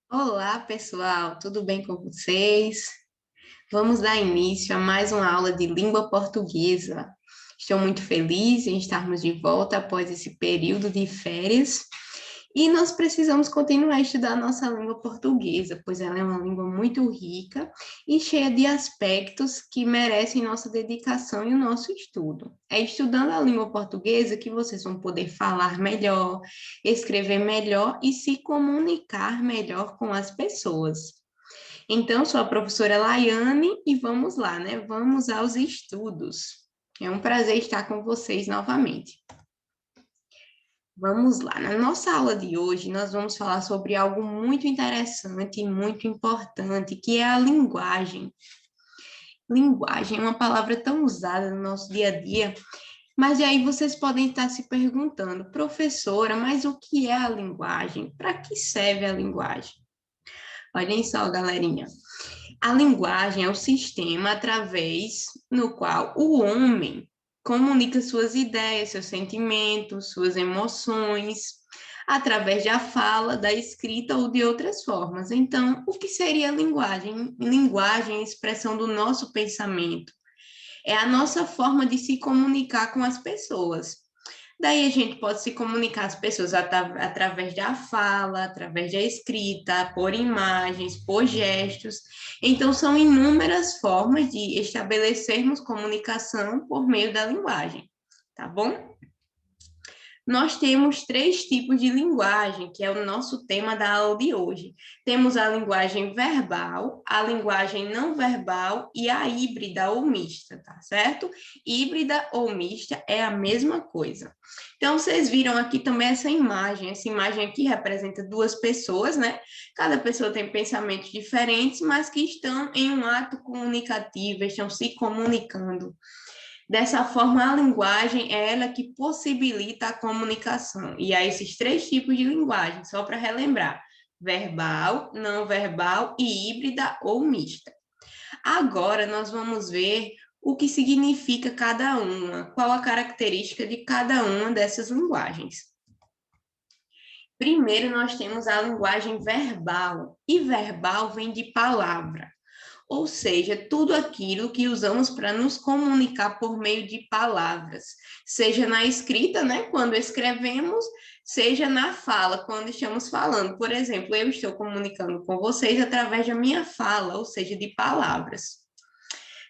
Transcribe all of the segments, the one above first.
Olá, pessoal, tudo bem com vocês? Vamos dar início a mais uma aula de língua portuguesa. Estou muito feliz em estarmos de volta após esse período de férias e nós precisamos continuar a estudar a nossa língua portuguesa, pois ela é uma língua muito rica e cheia de aspectos que merecem nossa dedicação e o nosso estudo. É estudando a língua portuguesa que vocês vão poder falar melhor, escrever melhor e se comunicar melhor com as pessoas. Então, sou a professora Laiane e vamos lá, né? Vamos aos estudos. É um prazer estar com vocês novamente. Vamos lá. Na nossa aula de hoje, nós vamos falar sobre algo muito interessante e muito importante, que é a linguagem. Linguagem é uma palavra tão usada no nosso dia a dia, mas aí vocês podem estar se perguntando, professora, mas o que é a linguagem? Para que serve a linguagem? Olhem só, galerinha. A linguagem é o sistema através no qual o homem comunica suas ideias, seus sentimentos, suas emoções, através da fala, da escrita ou de outras formas. Então, o que seria a linguagem? Linguagem é a expressão do nosso pensamento, é a nossa forma de se comunicar com as pessoas. Daí a gente pode se comunicar às pessoas através da fala, através da escrita, por imagens, por gestos. Então, são inúmeras formas de estabelecermos comunicação por meio da linguagem, tá bom? Nós temos três tipos de linguagem, que é o nosso tema da aula de hoje. Temos a linguagem verbal, a linguagem não verbal e a híbrida ou mista, tá certo? Híbrida ou mista é a mesma coisa. Então, vocês viram aqui também essa imagem. Essa imagem aqui representa duas pessoas, né? Cada pessoa tem pensamentos diferentes, mas que estão em um ato comunicativo, estão se comunicando. Dessa forma, a linguagem é ela que possibilita a comunicação. E há esses três tipos de linguagem, só para relembrar: verbal, não verbal e híbrida ou mista. Agora nós vamos ver o que significa cada uma, qual a característica de cada uma dessas linguagens. Primeiro, nós temos a linguagem verbal, e verbal vem de palavra. Ou seja, tudo aquilo que usamos para nos comunicar por meio de palavras, seja na escrita, né, quando escrevemos, seja na fala, quando estamos falando. Por exemplo, eu estou comunicando com vocês através da minha fala, ou seja, de palavras.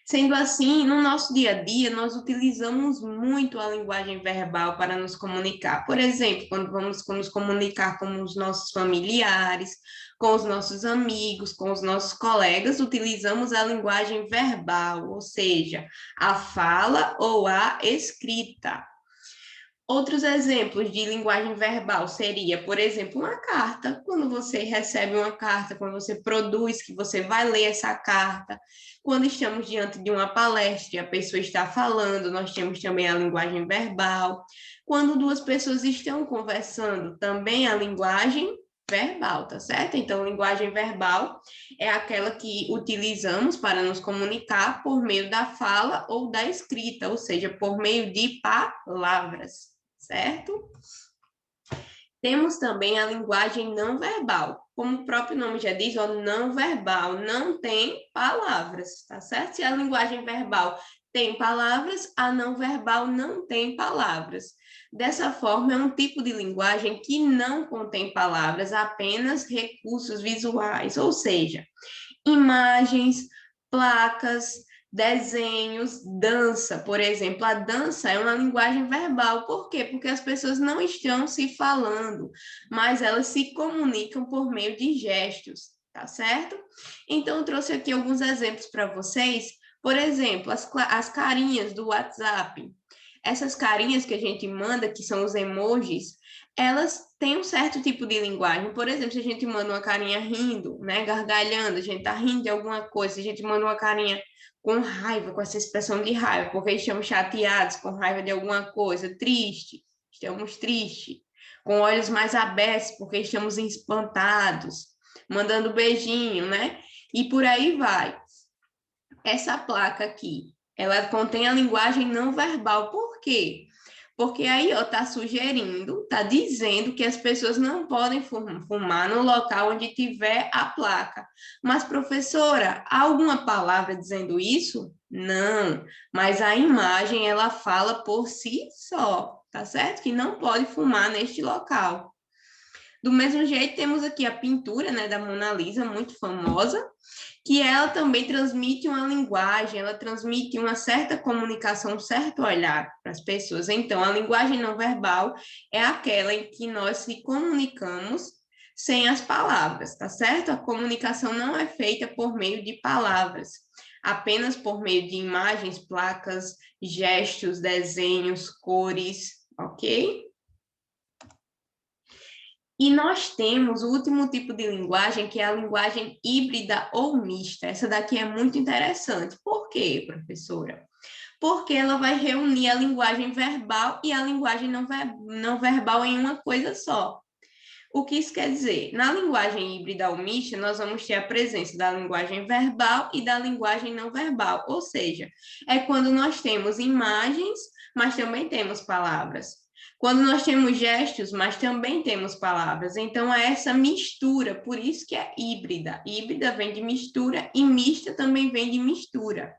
Sendo assim, no nosso dia a dia, nós utilizamos muito a linguagem verbal para nos comunicar. Por exemplo, quando vamos nos comunicar com os nossos familiares, com os nossos amigos, com os nossos colegas, utilizamos a linguagem verbal, ou seja, a fala ou a escrita. Outros exemplos de linguagem verbal seria, por exemplo, uma carta. Quando você recebe uma carta, quando você produz, que você vai ler essa carta. Quando estamos diante de uma palestra e a pessoa está falando, nós temos também a linguagem verbal. Quando duas pessoas estão conversando, também a linguagem verbal, tá certo? Então, linguagem verbal é aquela que utilizamos para nos comunicar por meio da fala ou da escrita, ou seja, por meio de palavras, certo? Temos também a linguagem não verbal. Como o próprio nome já diz, o não verbal não tem palavras, tá certo? Se a linguagem verbal tem palavras, a não verbal não tem palavras. Dessa forma, é um tipo de linguagem que não contém palavras, apenas recursos visuais, ou seja, imagens, placas, desenhos, dança, por exemplo. A dança é uma linguagem verbal. Por quê? Porque as pessoas não estão se falando, mas elas se comunicam por meio de gestos, tá certo? Então, eu trouxe aqui alguns exemplos para vocês. Por exemplo, as carinhas do WhatsApp. Essas carinhas que a gente manda, que são os emojis, elas têm um certo tipo de linguagem. Por exemplo, se a gente manda uma carinha rindo, né, gargalhando, a gente tá rindo de alguma coisa, se a gente manda uma carinha com raiva, com essa expressão de raiva, porque estamos chateados, com raiva de alguma coisa, triste, estamos tristes, com olhos mais abertos, porque estamos espantados, mandando beijinho, né? E por aí vai. Essa placa aqui, ela contém a linguagem não verbal. Por quê? Porque aí, ó, tá sugerindo, tá dizendo que as pessoas não podem fumar no local onde tiver a placa. Mas, professora, há alguma palavra dizendo isso? Não, mas a imagem, ela fala por si só, tá certo? Que não pode fumar neste local. Do mesmo jeito, temos aqui a pintura, né, da Mona Lisa, muito famosa, que ela também transmite uma linguagem, ela transmite uma certa comunicação, um certo olhar para as pessoas. Então, a linguagem não verbal é aquela em que nós se comunicamos sem as palavras, tá certo? A comunicação não é feita por meio de palavras, apenas por meio de imagens, placas, gestos, desenhos, cores, ok? E nós temos o último tipo de linguagem, que é a linguagem híbrida ou mista. Essa daqui é muito interessante. Por quê, professora? Porque ela vai reunir a linguagem verbal e a linguagem não verbal em uma coisa só. O que isso quer dizer? Na linguagem híbrida ou mista, nós vamos ter a presença da linguagem verbal e da linguagem não verbal, ou seja, é quando nós temos imagens, mas também temos palavras. Quando nós temos gestos, mas também temos palavras. Então, é essa mistura, por isso que é híbrida. Híbrida vem de mistura e mista também vem de mistura.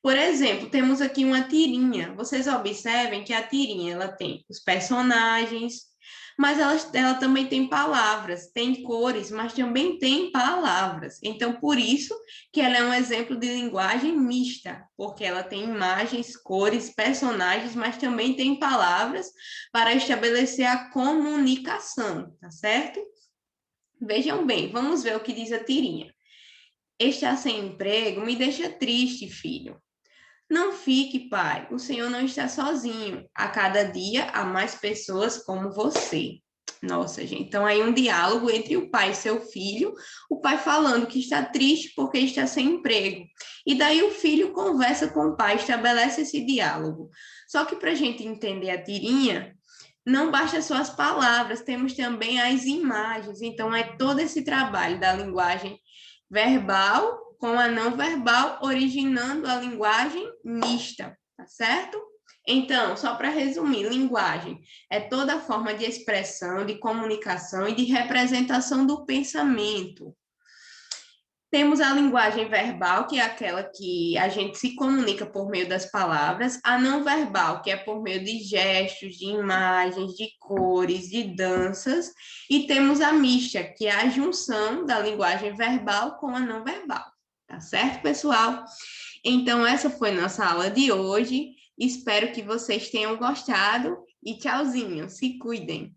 Por exemplo, temos aqui uma tirinha. Vocês observem que a tirinha ela tem os personagens, mas ela também tem palavras, tem cores, mas também tem palavras. Então, por isso que ela é um exemplo de linguagem mista, porque ela tem imagens, cores, personagens, mas também tem palavras para estabelecer a comunicação, tá certo? Vejam bem, vamos ver o que diz a tirinha. Estar sem emprego me deixa triste, filho. Não fique, pai, o Senhor não está sozinho. A cada dia há mais pessoas como você. Nossa, gente, então aí um diálogo entre o pai e seu filho, o pai falando que está triste porque está sem emprego. E daí o filho conversa com o pai, estabelece esse diálogo. Só que para a gente entender a tirinha, não basta só as palavras, temos também as imagens. Então é todo esse trabalho da linguagem verbal com a não verbal, originando a linguagem mista, tá certo? Então, só para resumir, linguagem é toda forma de expressão, de comunicação e de representação do pensamento. Temos a linguagem verbal, que é aquela que a gente se comunica por meio das palavras, a não verbal, que é por meio de gestos, de imagens, de cores, de danças, e temos a mista, que é a junção da linguagem verbal com a não verbal. Tá certo, pessoal? Então, essa foi nossa aula de hoje. Espero que vocês tenham gostado e tchauzinho, se cuidem.